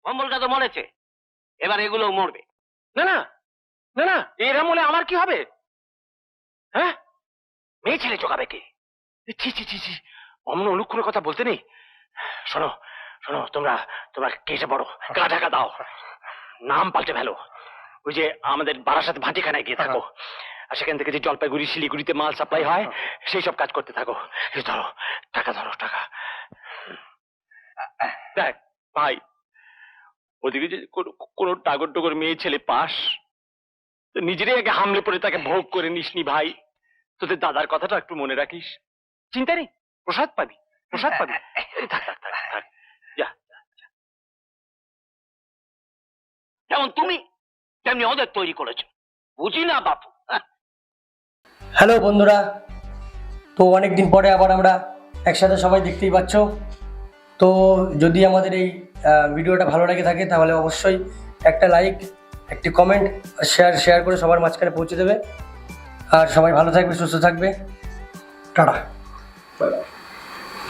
কম্বলটা তো মরেছে, এবার এগুলো মরবে। না না না না, এরা মনে আমার কি হবে? হ্যাঁ, মেয়ে ছেলে জোগাবে কে? ছি ছি ছি ছি, অমন অনুক্ষণের কথা বলতে নেই। শোনো শোনো, তোমরা তোমরা কেসে পড়ো, গা ঢাকা দাও, নাম পাল্টে ফেলো, ওই যে আমাদের বারাসাত ভাটিখানায় গিয়ে থাকো, আর সেখান থেকে যে জলপাইগুড়ি শিলিগুড়িতে মাল সাপ্লাই হয় সেই সব কাজ করতে থাকো। এই ধরো টাকা, ধরো টাকা। দেখ ভাই, ওদিকে যে কোনো টাগর টগর মেয়ে ছেলে পাস, নিজেরই আগে হামলে পড়ে তাকে ভোগ করে নিসনি ভাই। তোদের দাদার কথাটা একটু মনে রাখিস। চিন্তা নেই, প্রসাদ পাবি, প্রসাদ পাবি। এই থাক থাক থাক থাক, যা। যেমন তুমি তেমনি ওদের তৈরি করেছো, বুঝি না বাপু। হ্যালো বন্ধুরা, তো অনেক দিন পরে আবার আমরা একসাথে সবাই দেখতেই পাচ্ছ। তো যদি আমাদের এই ভিডিওটা ভালো লাগে থাকে তাহলে অবশ্যই একটা লাইক, একটি কমেন্ট, শেয়ার করে সবার মাঝখানে পৌঁছে দেবে। আর সবাই ভালো থাকবে, সুস্থ থাকবে। Tata, bye bye.